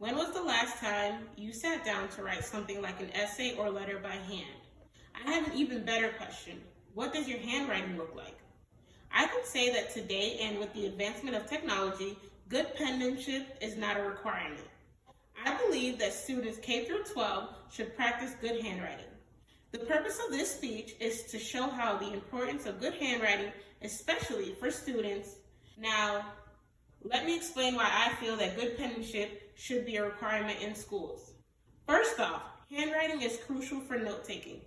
When was the last time you sat down to write something like an essay or letter by hand? I have an even better question. What does your handwriting look like? I can say that today, and with the advancement of technology, good penmanship is not a requirement. I believe that students K through 12 should practice good handwriting. The purpose of this speech is to show how the importance of good handwriting, especially for students. Now, let me explain why I feel that good penmanship should be a requirement in schools. First off, handwriting is crucial for note-taking.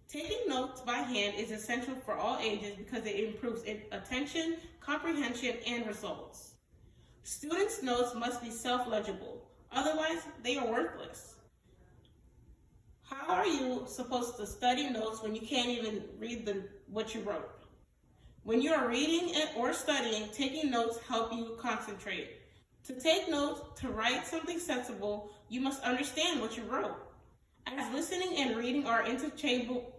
Taking notes by hand is essential for all ages because it improves attention, comprehension, and results. Students' notes must be self-legible, otherwise they are worthless. How are you supposed to study notes when you can't even read what you wrote? When you are reading it or studying, taking notes help you concentrate. To take notes, to write something sensible, you must understand what you wrote. As listening and reading are interchangeable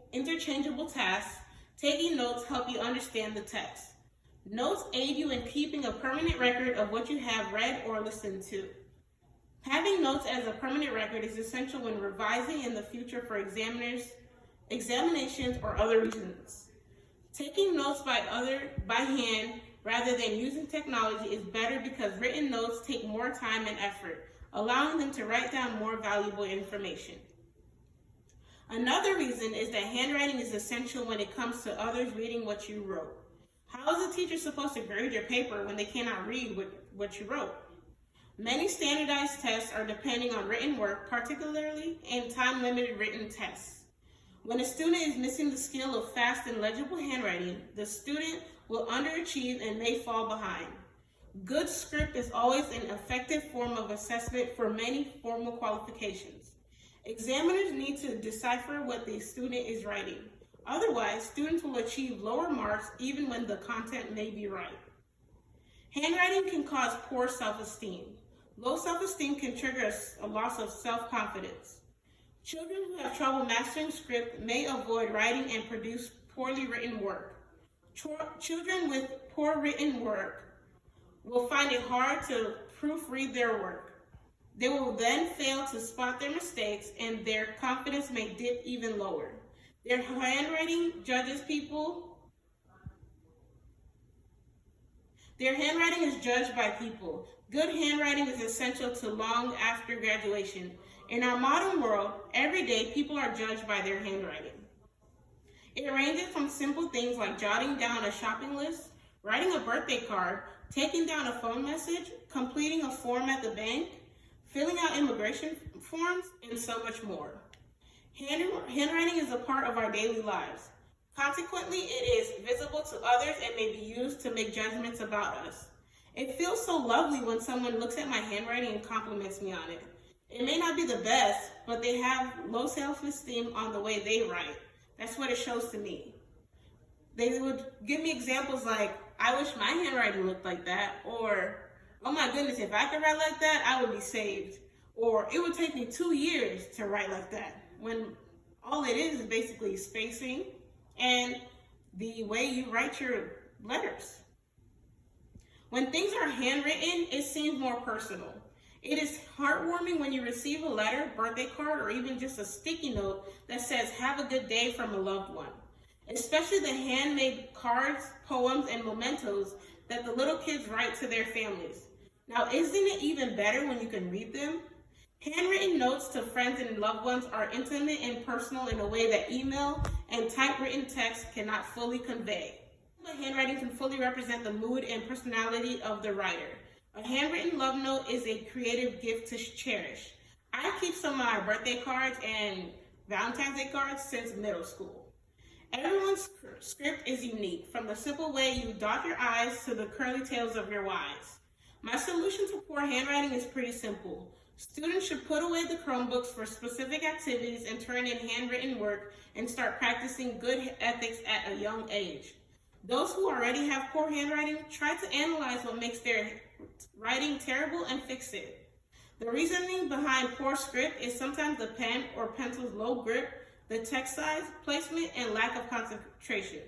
tasks, taking notes help you understand the text. Notes aid you in keeping a permanent record of what you have read or listened to. Having notes as a permanent record is essential when revising in the future for examinations, or other reasons. Taking notes by hand rather than using technology is better because written notes take more time and effort, allowing them to write down more valuable information. Another reason is that handwriting is essential when it comes to others reading what you wrote. How is a teacher supposed to grade your paper when they cannot read what you wrote? Many standardized tests are depending on written work, particularly in time-limited written tests. When a student is missing the skill of fast and legible handwriting, the student will underachieve and may fall behind. Good script is always an effective form of assessment for many formal qualifications. Examiners need to decipher what the student is writing. Otherwise, students will achieve lower marks even when the content may be right. Handwriting can cause poor self-esteem. Low self-esteem can trigger a loss of self-confidence. Children who have trouble mastering script may avoid writing and produce poorly written work. Children with poor written work will find it hard to proofread their work. They will then fail to spot their mistakes and their confidence may dip even lower. Their handwriting is judged by people. Good handwriting is essential to long after graduation. In our modern world, every day people are judged by their handwriting. It ranges from simple things like jotting down a shopping list, writing a birthday card, taking down a phone message, completing a form at the bank, filling out immigration forms, and so much more. Handwriting is a part of our daily lives. Consequently, it is visible to others and may be used to make judgments about us. It feels so lovely when someone looks at my handwriting and compliments me on it. It may not be the best, but they have low self-esteem on the way they write. That's what it shows to me. They would give me examples like, I wish my handwriting looked like that, or, oh my goodness, if I could write like that, I would be saved. Or, it would take me 2 years to write like that, when all it is basically spacing and the way you write your letters. When things are handwritten, it seems more personal. It is heartwarming when you receive a letter, birthday card, or even just a sticky note that says, have a good day from a loved one. Especially the handmade cards, poems, and mementos that the little kids write to their families. Now, isn't it even better when you can read them? Handwritten notes to friends and loved ones are intimate and personal in a way that email and typewritten text cannot fully convey. The handwriting can fully represent the mood and personality of the writer. A handwritten love note is a creative gift to cherish. I keep some of my birthday cards and Valentine's Day cards since middle school. Everyone's script is unique, from the simple way you dot your I's to the curly tails of your Y's. My solution to poor handwriting is pretty simple. Students should put away the Chromebooks for specific activities and turn in handwritten work and start practicing good ethics at a young age. Those who already have poor handwriting, try to analyze what makes their writing terrible and fix it. The reasoning behind poor script is sometimes the pen or pencil's low grip, the text size, placement, and lack of concentration.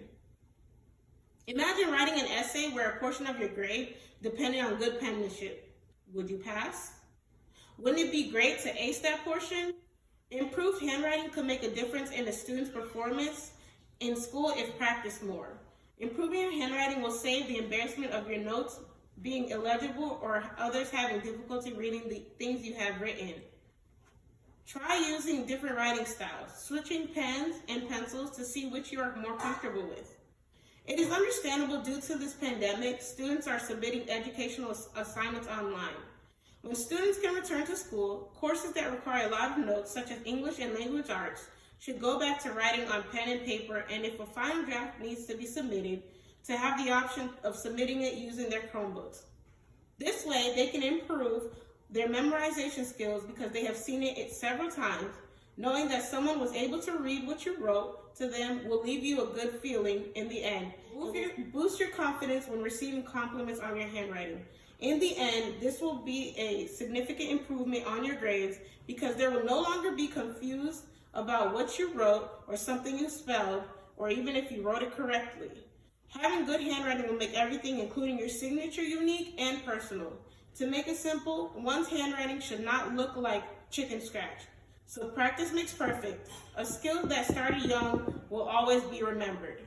Imagine writing an essay where a portion of your grade depended on good penmanship. Would you pass? Wouldn't it be great to ace that portion? Improved handwriting could make a difference in a student's performance in school if practiced more. Improving your handwriting will save the embarrassment of your notes being illegible or others having difficulty reading the things you have written. Try using different writing styles, switching pens and pencils to see which you are more comfortable with. It is understandable due to this pandemic, students are submitting educational assignments online. When students can return to school, courses that require a lot of notes, such as English and language arts, should go back to writing on pen and paper, and if a final draft needs to be submitted, to have the option of submitting it using their Chromebooks. This way, they can improve their memorization skills because they have seen it several times. Knowing that someone was able to read what you wrote to them will leave you a good feeling in the end. Boost your confidence when receiving compliments on your handwriting. In the end, this will be a significant improvement on your grades because there will no longer be confused about what you wrote or something you spelled, or even if you wrote it correctly. Having good handwriting will make everything, including your signature, unique and personal. To make it simple, one's handwriting should not look like chicken scratch. So practice makes perfect. A skill that started young will always be remembered.